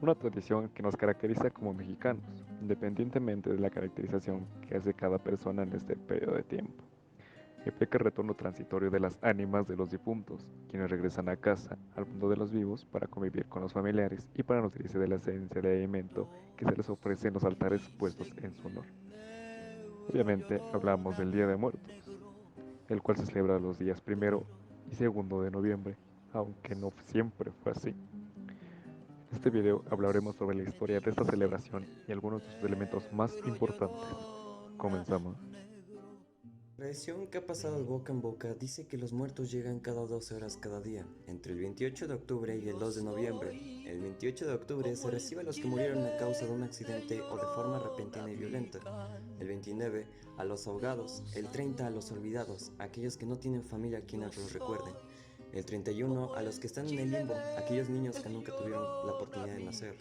una tradición que nos caracteriza como mexicanos, independientemente de la caracterización que hace cada persona en este periodo de tiempo. Implica el retorno transitorio de las ánimas de los difuntos, quienes regresan a casa, al mundo de los vivos, para convivir con los familiares y para nutrirse de la esencia de alimento que se les ofrece en los altares puestos en su honor. Obviamente hablamos del Día de Muertos, el cual se celebra los días 1 y 2 de noviembre, aunque no siempre fue así. En este video hablaremos sobre la historia de esta celebración y algunos de sus elementos más importantes. Comenzamos. La tradición que ha pasado de boca en boca dice que los muertos llegan cada 12 horas cada día, entre el 28 de octubre y el 2 de noviembre. El 28 de octubre se recibe a los que murieron a causa de un accidente o de forma repentina y violenta. El 29 a los ahogados. El 30 a los olvidados, aquellos que no tienen familia a quienes los recuerden. El 31 a los que están en el limbo, aquellos niños que nunca tuvieron la oportunidad de nacer.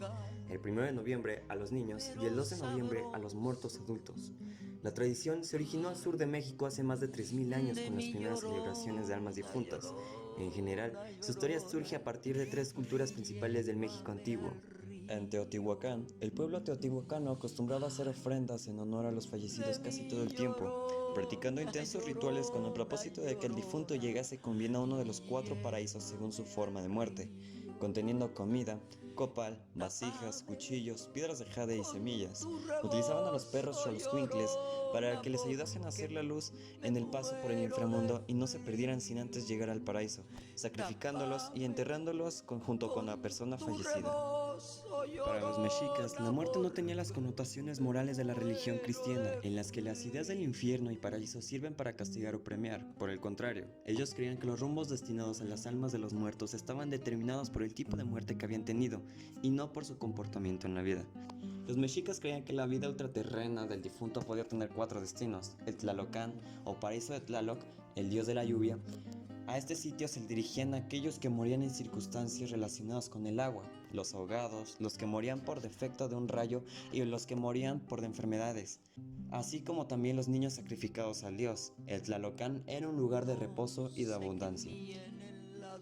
El 1 de noviembre a los niños y el 2 de noviembre a los muertos adultos. La tradición se originó al sur de México hace más de 3000 años con las primeras celebraciones de almas difuntas. En general, su historia surge a partir de tres culturas principales del México antiguo. En Teotihuacán, el pueblo teotihuacano acostumbraba a hacer ofrendas en honor a los fallecidos casi todo el tiempo, practicando intensos rituales con el propósito de que el difunto llegase con bien a uno de los cuatro paraísos según su forma de muerte, conteniendo comida, copal, vasijas, cuchillos, piedras de jade y semillas. Utilizaban a los perros xoloscuincles para que les ayudasen a hacer la luz en el paso por el inframundo y no se perdieran sin antes llegar al paraíso, sacrificándolos y enterrándolos junto con la persona fallecida. Para los mexicas, la muerte no tenía las connotaciones morales de la religión cristiana, en las que las ideas del infierno y paraíso sirven para castigar o premiar. Por el contrario, ellos creían que los rumbos destinados a las almas de los muertos estaban determinados por el tipo de muerte que habían tenido, y no por su comportamiento en la vida. Los mexicas creían que la vida ultraterrena del difunto podía tener cuatro destinos: el Tlalocan o paraíso de Tlaloc, el dios de la lluvia. A este sitio se dirigían aquellos que morían en circunstancias relacionadas con el agua, los ahogados, los que morían por defecto de un rayo y los que morían por enfermedades, así como también los niños sacrificados al dios. El Tlalocán era un lugar de reposo y de abundancia.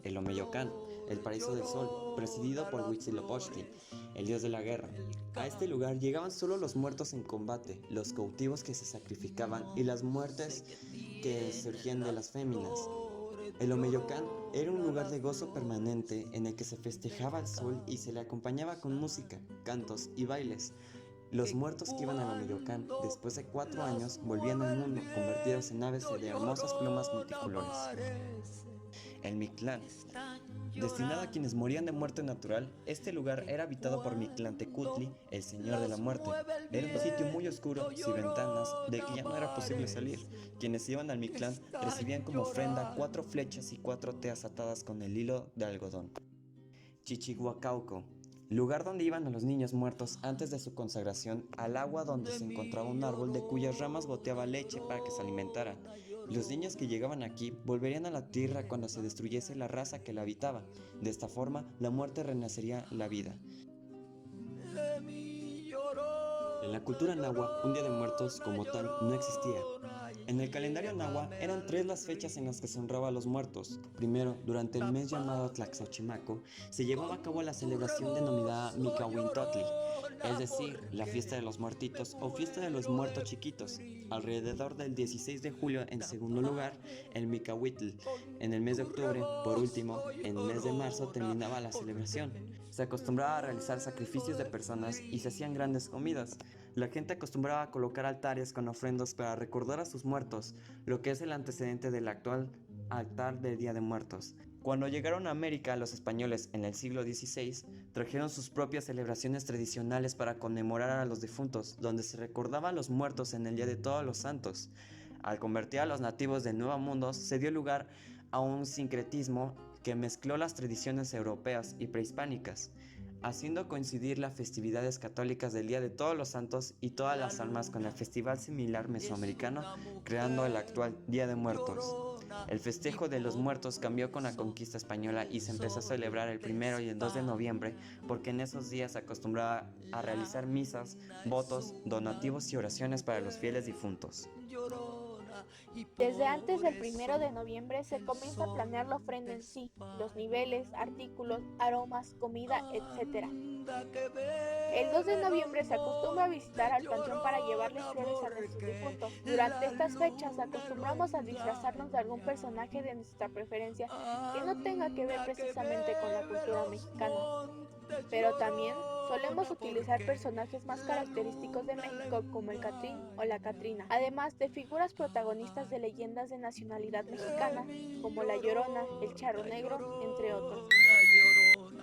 El Omeyocán, el paraíso del sol, presidido por Huitzilopochtli, el dios de la guerra. A este lugar llegaban solo los muertos en combate, los cautivos que se sacrificaban y las muertes que surgían de las féminas. El Omeyocán era un lugar de gozo permanente en el que se festejaba el sol y se le acompañaba con música, cantos y bailes. Los muertos que iban al Omeyocán después de 4 años volvían al mundo convertidos en aves de hermosas plumas multicolores. El Mictlán. Destinado a quienes morían de muerte natural, este lugar era habitado por Mictlantecutli, el señor de la muerte. Era un sitio muy oscuro, sin ventanas, de que ya no era posible salir. Quienes iban al Mictlán recibían como ofrenda 4 flechas y 4 teas atadas con el hilo de algodón. Chichihuacauco, lugar donde iban a los niños muertos antes de su consagración, al agua donde se encontraba un árbol de cuyas ramas goteaba leche para que se alimentaran. Los niños que llegaban aquí volverían a la tierra cuando se destruyese la raza que la habitaba. De esta forma, la muerte renacería la vida. En la cultura náhuatl, un día de muertos como tal no existía. En el calendario náhuatl eran 3 las fechas en las que se honraba a los muertos. Primero, durante el mes llamado Tlaxochimaco, se llevaba a cabo la celebración denominada Micahuintotli, es decir, la fiesta de los muertitos o fiesta de los muertos chiquitos. Alrededor del 16 de julio, en segundo lugar, el Micahuitl. En el mes de octubre, por último, en el mes de marzo terminaba la celebración. Se acostumbraba a realizar sacrificios de personas y se hacían grandes comidas. La gente acostumbraba a colocar altares con ofrendas para recordar a sus muertos, lo que es el antecedente del actual altar del Día de Muertos. Cuando llegaron a América, los españoles en el siglo XVI trajeron sus propias celebraciones tradicionales para conmemorar a los difuntos, donde se recordaba a los muertos en el Día de Todos los Santos. Al convertir a los nativos del Nuevo Mundo, se dio lugar a un sincretismo que mezcló las tradiciones europeas y prehispánicas, haciendo coincidir las festividades católicas del Día de Todos los Santos y todas las almas con el festival similar mesoamericano, creando el actual Día de Muertos. El festejo de los muertos cambió con la conquista española y se empezó a celebrar el 1 y el 2 de noviembre porque en esos días se acostumbraba a realizar misas, votos, donativos y oraciones para los fieles difuntos. Desde antes del 1 de noviembre se comienza a planear la ofrenda en sí, los niveles, artículos, aromas, comida, etc. El 2 de noviembre se acostumbra a visitar al panteón para llevarles flores a nuestros difuntos. Durante estas fechas acostumbramos a disfrazarnos de algún personaje de nuestra preferencia que no tenga que ver precisamente con la cultura mexicana. Pero también solemos utilizar personajes más característicos de México como el Catrín o la Catrina, además de figuras protagonistas de leyendas de nacionalidad mexicana como la Llorona, el Charro Negro, entre otros.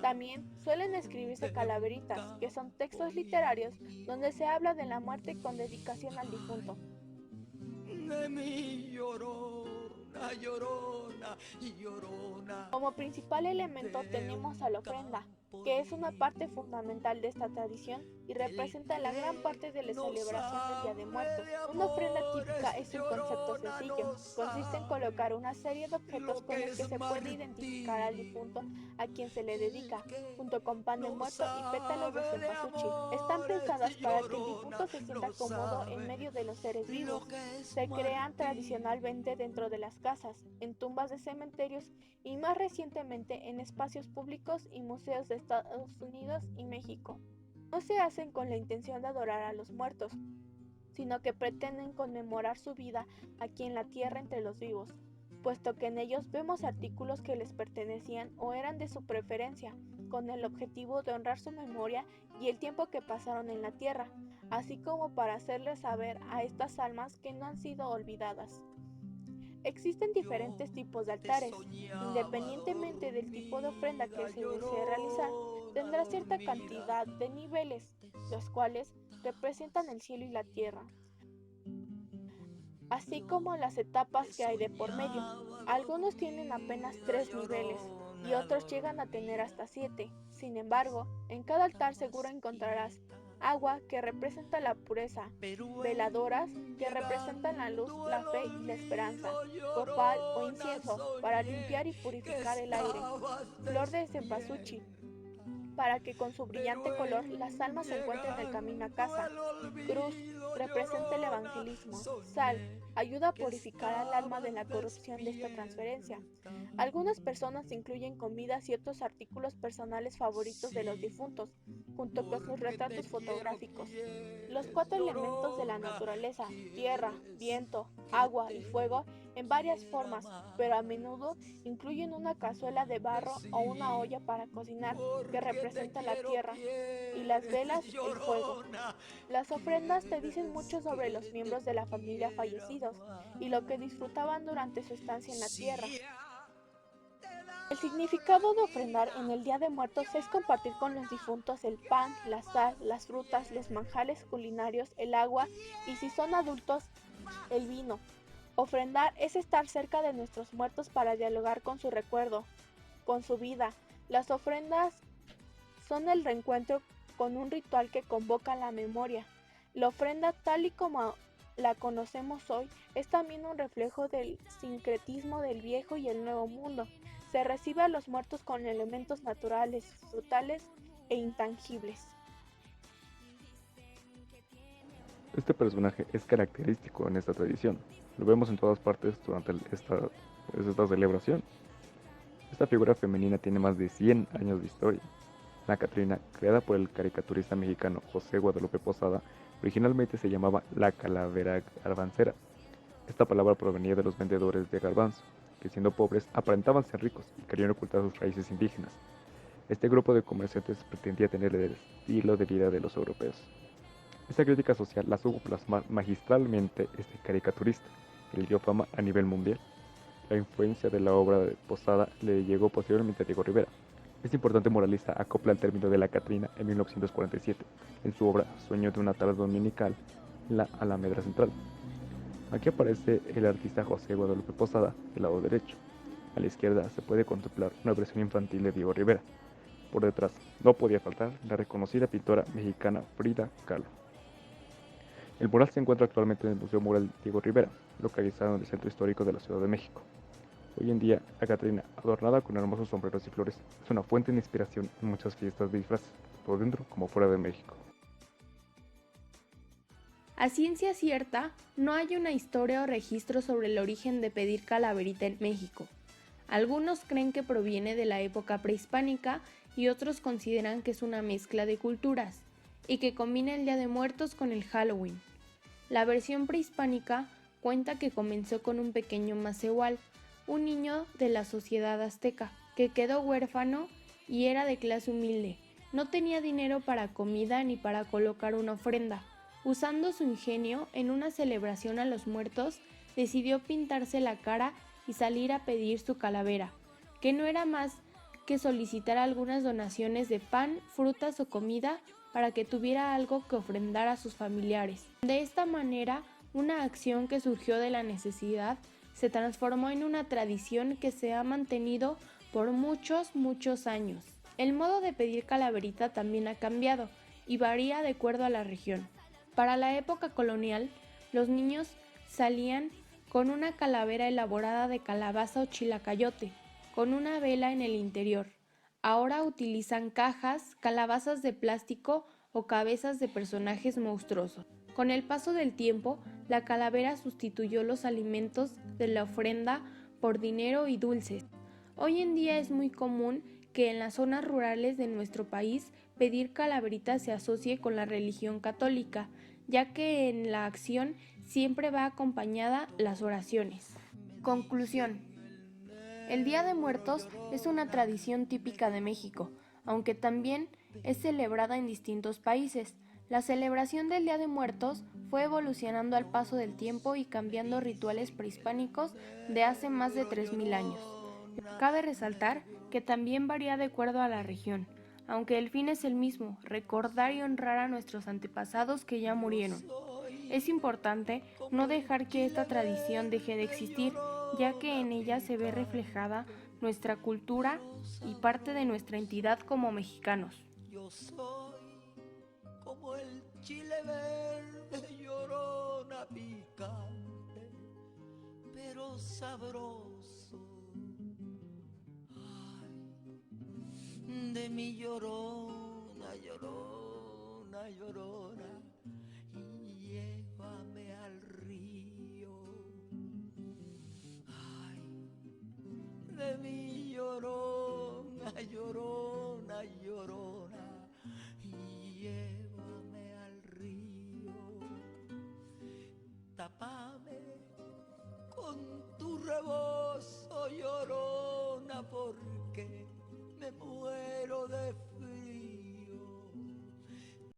También suelen escribirse calaveritas, que son textos literarios donde se habla de la muerte con dedicación al difunto. Como principal elemento tenemos a la ofrenda, que es una parte fundamental de esta tradición y representa la gran parte de la celebración del Día de Muertos. Una ofrenda típica es un concepto sencillo, consiste en colocar una serie de objetos con los que se puede identificar al difunto a quien se le dedica, junto con pan de muerto y pétalos de cempasúchil. Están pensadas para que el difunto se sienta cómodo en medio de los seres vivos. Se crean tradicionalmente dentro de las casas, en tumbas de cementerios y más recientemente en espacios públicos y museos de Estados Unidos y México. No se hacen con la intención de adorar a los muertos, sino que pretenden conmemorar su vida aquí en la tierra entre los vivos, puesto que en ellos vemos artículos que les pertenecían o eran de su preferencia, con el objetivo de honrar su memoria y el tiempo que pasaron en la tierra, así como para hacerles saber a estas almas que no han sido olvidadas. Existen diferentes tipos de altares. Independientemente del tipo de ofrenda que se desee realizar, tendrá cierta cantidad de niveles, los cuales representan el cielo y la tierra, así como las etapas que hay de por medio. Algunos tienen apenas 3 niveles y otros llegan a tener hasta 7. Sin embargo, en cada altar seguro encontrarás agua, que representa la pureza, veladoras, que representan la luz, la fe y la esperanza, copal o incienso, para limpiar y purificar el aire, flor de cempasúchil, para que con su brillante color las almas encuentren el camino a casa. Cruz representa el evangelismo. Sal ayuda a purificar al alma de la corrupción de esta transferencia. Algunas personas incluyen comidas y otros artículos personales favoritos de los difuntos, junto con sus retratos fotográficos. Los 4 elementos de la naturaleza, tierra, viento, agua y fuego, en varias formas, pero a menudo incluyen una cazuela de barro o una olla para cocinar, que representa la tierra, y las velas, el fuego. Las ofrendas te dicen mucho sobre los miembros de la familia fallecidos y lo que disfrutaban durante su estancia en la tierra. El significado de ofrendar en el Día de Muertos es compartir con los difuntos el pan, la sal, las frutas, los manjares culinarios, el agua y, si son adultos, el vino. Ofrendar es estar cerca de nuestros muertos para dialogar con su recuerdo, con su vida. Las ofrendas son el reencuentro con un ritual que convoca la memoria. La ofrenda, tal y como la conocemos hoy, es también un reflejo del sincretismo del viejo y el nuevo mundo. Se recibe a los muertos con elementos naturales, frutales e intangibles. Este personaje es característico en esta tradición. Lo vemos en todas partes durante esta celebración. Esta figura femenina tiene más de 100 años de historia. La Catrina, creada por el caricaturista mexicano José Guadalupe Posada, originalmente se llamaba la calavera garbancera. Esta palabra provenía de los vendedores de garbanzo, que siendo pobres aparentaban ser ricos y querían ocultar sus raíces indígenas. Este grupo de comerciantes pretendía tener el estilo de vida de los europeos. Esta crítica social la supo plasmar magistralmente este caricaturista, que le dio fama a nivel mundial. La influencia de la obra de Posada le llegó posteriormente a Diego Rivera. Este importante moralista acopla el término de la Catrina en 1947, en su obra Sueño de una tarde dominical, en la Alameda Central. Aquí aparece el artista José Guadalupe Posada, del lado derecho. A la izquierda se puede contemplar una versión infantil de Diego Rivera. Por detrás no podía faltar la reconocida pintora mexicana Frida Kahlo. El mural se encuentra actualmente en el Museo Mural Diego Rivera, localizado en el Centro Histórico de la Ciudad de México. Hoy en día, la Catrina, adornada con hermosos sombreros y flores, es una fuente de inspiración en muchas fiestas de disfraces, tanto dentro como fuera de México. A ciencia cierta, no hay una historia o registro sobre el origen de pedir calaverita en México. Algunos creen que proviene de la época prehispánica y otros consideran que es una mezcla de culturas y que combina el Día de Muertos con el Halloween. La versión prehispánica cuenta que comenzó con un pequeño Macehual, un niño de la sociedad azteca, que quedó huérfano y era de clase humilde. No tenía dinero para comida ni para colocar una ofrenda. Usando su ingenio, en una celebración a los muertos, decidió pintarse la cara y salir a pedir su calavera, que no era más que solicitar algunas donaciones de pan, frutas o comida para que tuviera algo que ofrendar a sus familiares. De esta manera, una acción que surgió de la necesidad se transformó en una tradición que se ha mantenido por muchos años. El modo de pedir calaverita también ha cambiado y varía de acuerdo a la región. Para la época colonial, los niños salían con una calavera elaborada de calabaza o chilacayote, con una vela en el interior. Ahora utilizan cajas, calabazas de plástico o cabezas de personajes monstruosos. Con el paso del tiempo, la calavera sustituyó los alimentos de la ofrenda por dinero y dulces. Hoy en día es muy común que en las zonas rurales de nuestro país pedir calaverita se asocie con la religión católica, ya que en la acción siempre va acompañada las oraciones. Conclusión. El Día de Muertos es una tradición típica de México, aunque también es celebrada en distintos países. La celebración del Día de Muertos fue evolucionando al paso del tiempo y cambiando rituales prehispánicos de hace más de 3000 años. Cabe resaltar que también varía de acuerdo a la región, aunque el fin es el mismo, recordar y honrar a nuestros antepasados que ya murieron. Es importante no dejar que esta tradición deje de existir, ya que en ella se ve reflejada nuestra cultura y parte de nuestra entidad como mexicanos. Yo soy como el chile verde, llorona picante, pero sabroso. Ay, de mi llorona, llorona, llorona, y llévame al río. Ay, de mi llorona, llorona, llorona.